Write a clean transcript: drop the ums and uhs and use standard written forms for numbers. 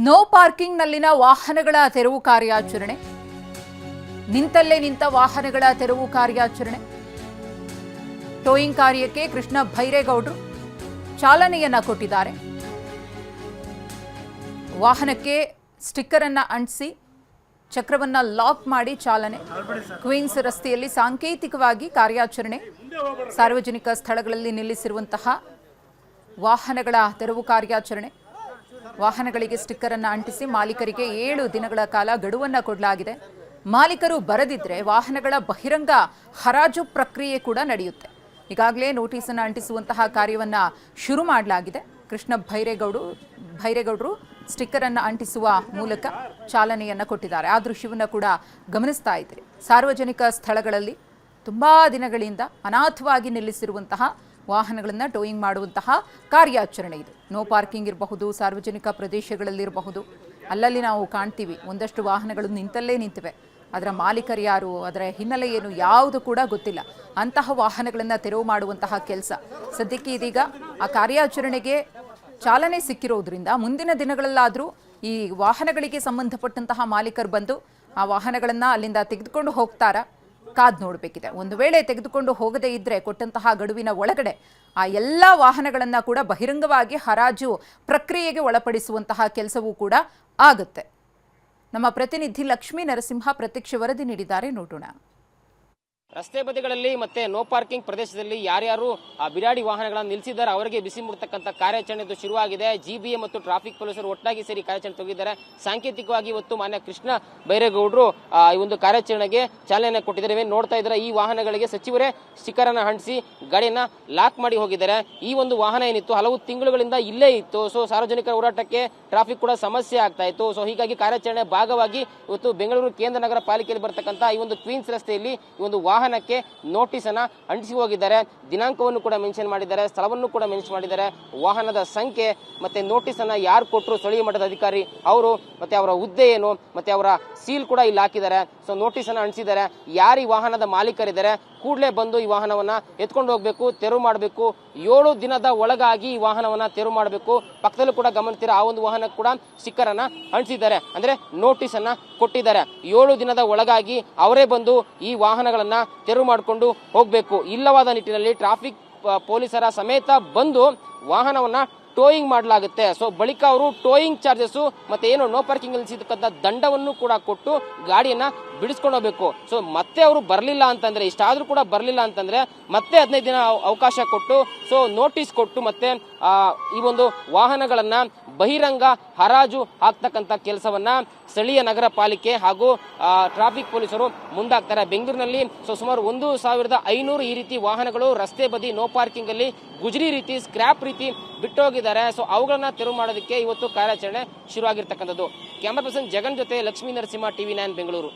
No parking ನಲ್ಲಿನ ವಾಹನಗಳ ತೆರವು ಕಾರ್ಯಾಚರಣೆ, ನಿಂತಲ್ಲೇ ನಿಂತ ವಾಹನಗಳ ತೆರವು ಕಾರ್ಯಾಚರಣೆ, ಟೋಯಿಂಗ್ ಕಾರ್ಯಕ್ಕೆ ಕೃಷ್ಣ ಭೈರೇಗೌಡರು ಚಾಲನೆಯನ್ನ ಕೊಟ್ಟಿದ್ದಾರೆ. ವಾಹನಕ್ಕೆ ಸ್ಟಿಕ್ಕರ್ ಅನ್ನ ಅಂಟಿಸಿ ಚಕ್ರವನ್ನ ಲಾಕ್ ಮಾಡಿ ಚಾಲನೆ. ಕ್ವೀನ್ಸ್ ರಸ್ತೆಯಲ್ಲಿ ಸಾಂಕೇತಿಕವಾಗಿ ಕಾರ್ಯಾಚರಣೆ. ಸಾರ್ವಜನಿಕ ಸ್ಥಳಗಳಲ್ಲಿ ನಿಲ್ಲಿಸಿರುವಂತಹ ವಾಹನಗಳ ತೆರವು ಕಾರ್ಯಾಚರಣೆ. ವಾಹನಗಳಿಗೆ ಸ್ಟಿಕ್ಕರ್ ಅನ್ನು ಅಂಟಿಸಿ ಮಾಲೀಕರಿಗೆ 7 ದಿನಗಳ ಕಾಲ ಗಡುವನ್ನು ಕೊಡಲಾಗಿದೆ. ಮಾಲೀಕರು ಬರದಿದ್ರೆ ವಾಹನಗಳ ಬಹಿರಂಗ ಹರಾಜು ಪ್ರಕ್ರಿಯೆ ಕೂಡ ನಡೆಯುತ್ತೆ. ಈಗಾಗಲೇ ನೋಟಿಸ್ ಅನ್ನು ಅಂಟಿಸುವಂತಹ ಕಾರ್ಯವನ್ನ ಶುರು ಮಾಡಲಾಗಿದೆ. ಕೃಷ್ಣ ಭೈರೇಗೌಡರು ಸ್ಟಿಕ್ಕರ್ ಅನ್ನು ಅಂಟಿಸುವ ಮೂಲಕ ಚಾಲನೆಯನ್ನ ಕೊಟ್ಟಿದ್ದಾರೆ. ಆ ದೃಶ್ಯವನ್ನು ಕೂಡ ಗಮನಿಸ್ತಾ ಇದ್ದೀರಿ. ಸಾರ್ವಜನಿಕ ಸ್ಥಳಗಳಲ್ಲಿ ತುಂಬಾ ದಿನಗಳಿಂದ ಅನಾಥವಾಗಿ ನಿಲ್ಲಿಸಿರುವಂತಹ ವಾಹನಗಳನ್ನು ಟೋಯಿಂಗ್ ಮಾಡುವಂತಹ ಕಾರ್ಯಾಚರಣೆ ಇದು. ನೋ ಪಾರ್ಕಿಂಗ್ ಇರಬಹುದು, ಸಾರ್ವಜನಿಕ ಪ್ರದೇಶಗಳಲ್ಲಿರಬಹುದು, ಅಲ್ಲಲ್ಲಿ ನಾವು ಕಾಣ್ತೀವಿ ಒಂದಷ್ಟು ವಾಹನಗಳು ನಿಂತಲ್ಲೇ ನಿಂತಿವೆ. ಅದರ ಮಾಲೀಕರು ಯಾರು, ಅದರ ಹಿನ್ನೆಲೆ ಏನು, ಯಾವುದು ಕೂಡ ಗೊತ್ತಿಲ್ಲ. ಅಂತಹ ವಾಹನಗಳನ್ನು ತೆರವು ಮಾಡುವಂತಹ ಕೆಲಸ ಸದ್ಯಕ್ಕೆ ಇದೀಗ ಆ ಕಾರ್ಯಾಚರಣೆಗೆ ಚಾಲನೆ ಸಿಕ್ಕಿರೋದ್ರಿಂದ ಮುಂದಿನ ದಿನಗಳಲ್ಲಾದರೂ ಈ ವಾಹನಗಳಿಗೆ ಸಂಬಂಧಪಟ್ಟಂತಹ ಮಾಲೀಕರು ಬಂದು ಆ ವಾಹನಗಳನ್ನು ಅಲ್ಲಿಂದ ತೆಗೆದುಕೊಂಡು ಹೋಗ್ತಾರಾ ಕಾದ್ ನೋಡಬೇಕಿದೆ. ಒಂದು ವೇಳೆ ತೆಗೆದುಕೊಂಡು ಹೋಗದೇ ಇದ್ದರೆ ಕೊಟ್ಟಂತಹ ಗಡುವಿನ ಒಳಗಡೆ ಆ ಎಲ್ಲ ವಾಹನಗಳನ್ನು ಕೂಡ ಬಹಿರಂಗವಾಗಿ ಹರಾಜು ಪ್ರಕ್ರಿಯೆಗೆ ಒಳಪಡಿಸುವಂತಹ ಕೆಲಸವೂ ಕೂಡ ಆಗುತ್ತೆ. ನಮ್ಮ ಪ್ರತಿನಿಧಿ ಲಕ್ಷ್ಮೀ ನರಸಿಂಹ ಪ್ರತ್ಯಕ್ಷ ವರದಿ ನೀಡಿದ್ದಾರೆ, ನೋಡೋಣ. ರಸ್ತೆ ಬದಿಗಳಲ್ಲಿ ಮತ್ತೆ ನೋ ಪಾರ್ಕಿಂಗ್ ಪ್ರದೇಶದಲ್ಲಿ ಯಾರ್ಯಾರು ಬಿರಾಡಿ ವಾಹನಗಳನ್ನು ನಿಲ್ಲಿಸಿದ್ದಾರೆ ಅವರಿಗೆ ಬಿಸಿ ಮುಡ್ತಕ್ಕಂಥ ಕಾರ್ಯಾಚರಣೆ ಶುರುವಾಗಿದೆ. ಜಿಬಿಎ ಮತ್ತು ಟ್ರಾಫಿಕ್ ಪೊಲೀಸರು ಒಟ್ಟಾಗಿ ಸೇರಿ ಕಾರ್ಯಾಚರಣೆ ತೆಗೆದಿದ್ದಾರೆ. ಸಾಂಕೇತಿಕವಾಗಿ ಇವತ್ತು ಮಾನ್ಯ ಕೃಷ್ಣ ಭೈರೇಗೌಡರು ಈ ಒಂದು ಕಾರ್ಯಾಚರಣೆಗೆ ಚಾಲನೆ ಕೊಟ್ಟಿದ್ದಾರೆ. ನೋಡ್ತಾ ಇದ್ದಾರೆ, ಈ ವಾಹನಗಳಿಗೆ ಸಚಿವರೇ ಸ್ಟಿಕ್ಕರ್ ಅನ್ನು ಅಂಟಿಸಿ ಗಾಡಿಯನ್ನ ಲಾಕ್ ಮಾಡಿ ಹೋಗಿದ್ದಾರೆ. ಈ ಒಂದು ವಾಹನ ಏನಿತ್ತು ಹಲವು ತಿಂಗಳುಗಳಿಂದ ಇಲ್ಲೇ ಇತ್ತು. ಸೊ ಸಾರ್ವಜನಿಕರ ಹೋರಾಟಕ್ಕೆ ಟ್ರಾಫಿಕ್ ಕೂಡ ಸಮಸ್ಯೆ ಆಗ್ತಾ ಇತ್ತು. ಸೊ ಹೀಗಾಗಿ ಕಾರ್ಯಾಚರಣೆ ಭಾಗವಾಗಿ ಇವತ್ತು ಬೆಂಗಳೂರು ಕೇಂದ್ರ ನಗರ ಪಾಲಿಕೆಯಲ್ಲಿ ಬರ್ತಕ್ಕಂಥ ಈ ಒಂದು ಕ್ವೀನ್ಸ್ ರಸ್ತೆಯಲ್ಲಿ ಈ ಒಂದು ವಾಹನಕ್ಕೆ ನೋಟಿಸ್ ಅನ್ನ ಅಂಟಿಸಿ ಹೋಗಿದ್ದಾರೆ. ದಿನಾಂಕವನ್ನು ಕೂಡ ಮೆನ್ಷನ್ ಮಾಡಿದ್ದಾರೆ, ಸ್ಥಳವನ್ನು ಕೂಡ ಮೆನ್ಷನ್ ಮಾಡಿದ್ದಾರೆ, ವಾಹನದ ಸಂಖ್ಯೆ ಮತ್ತೆ ನೋಟಿಸ್ ಅನ್ನ ಯಾರು ಕೊಟ್ಟರು, ಸ್ಥಳೀಯ ಮಟ್ಟದ ಅಧಿಕಾರಿ ಅವರು, ಮತ್ತೆ ಅವರ ಹುದ್ದೆ ಏನು, ಮತ್ತೆ ಅವರ ಸೀಲ್ ಕೂಡ ಇಲ್ಲಿ ಹಾಕಿದ್ದಾರೆ. ಸೊ ನೋಟಿಸ್ ಅನ್ನ ಅಂಟಿಸಿದ್ದಾರೆ. ಯಾರು ಈ ವಾಹನದ ಮಾಲೀಕರಿದ್ದಾರೆ ಕೂಡಲೇ ಬಂದು ಈ ವಾಹನವನ್ನ ಎತ್ಕೊಂಡು ಹೋಗ್ಬೇಕು, ತೆರವು ಮಾಡಬೇಕು. 7 ದಿನದ ಒಳಗಾಗಿ ಈ ವಾಹನವನ್ನ ತೆರವು ಮಾಡಬೇಕು. ಪಕ್ಕದಲ್ಲೂ ಕೂಡ ಗಮನಿಸ್ತೀರಾ, ಆ ಒಂದು ವಾಹನ ಕೂಡ ಸ್ಟಿಕ್ಕರ್ ಅನ್ನ ಅಂಟಿಸಿದ್ದಾರೆ, ಅಂದ್ರೆ ನೋಟಿಸ್ ಅನ್ನ ಕೊಟ್ಟಿದ್ದಾರೆ. 7 ದಿನದ ಒಳಗಾಗಿ ಅವರೇ ಬಂದು ಈ ವಾಹನಗಳನ್ನ ತೆರವು ಮಾಡಿಕೊಂಡು ಹೋಗ್ಬೇಕು. ಇಲ್ಲವಾದ ನಿಟ್ಟಿನಲ್ಲಿ ಟ್ರಾಫಿಕ್ ಪೊಲೀಸರ ಸಮೇತ ಬಂದು ವಾಹನವನ್ನ ಟೋಯಿಂಗ್ ಮಾಡಲಾಗುತ್ತೆ. ಸೊ ಬಳಿಕ ಅವರು ಟೋಯಿಂಗ್ ಚಾರ್ಜಸ್ ಮತ್ತೆ ಏನು ನೋ ಪಾರ್ಕಿಂಗ್ ನಿಲ್ಲಿಸಿರ್ತಕ್ಕಂಥ ದಂಡವನ್ನು ಕೂಡ ಕೊಟ್ಟು ಗಾಡಿಯನ್ನ ಬಿಡಿಸ್ಕೊಂಡು ಹೋಗ್ಬೇಕು. ಸೊ ಮತ್ತೆ ಅವರು ಬರಲಿಲ್ಲ ಅಂತಂದ್ರೆ, ಇಷ್ಟಾದ್ರೂ ಕೂಡ ಬರಲಿಲ್ಲ ಅಂತಂದ್ರೆ ಮತ್ತೆ 15 ದಿನ ಅವಕಾಶ ಕೊಟ್ಟು ಸೊ ನೋಟಿಸ್ ಕೊಟ್ಟು ಮತ್ತೆ ಈ ಒಂದು ವಾಹನಗಳನ್ನ ಬಹಿರಂಗ ಹರಾಜು ಹಾಕ್ತಕ್ಕಂಥ ಕೆಲಸವನ್ನ ಸ್ಥಳೀಯ ನಗರ ಪಾಲಿಕೆ ಹಾಗೂ ಟ್ರಾಫಿಕ್ ಪೊಲೀಸರು ಮುಂದಾಗ್ತಾರೆ. ಬೆಂಗಳೂರಿನಲ್ಲಿ ಸುಮಾರು 1500 ಈ ರೀತಿ ವಾಹನಗಳು ರಸ್ತೆ ಬದಿ ನೋ ಪಾರ್ಕಿಂಗ್ ಅಲ್ಲಿ ಗುಜರಿ ರೀತಿ, ಸ್ಕ್ರಾಪ್ ರೀತಿ ಬಿಟ್ಟೋಗಿದ್ದಾರೆ. ಸೊ ಅವುಗಳನ್ನ ತೆರವು ಮಾಡೋದಕ್ಕೆ ಇವತ್ತು ಕಾರ್ಯಾಚರಣೆ ಶುರುವಾಗಿರ್ತಕ್ಕಂಥದ್ದು. ಕ್ಯಾಮರಾ ಪರ್ಸನ್ ಜಗನ್ ಜೊತೆ ಲಕ್ಷ್ಮೀ ನರಸಿಂಹ, TV9 ಬೆಂಗಳೂರು.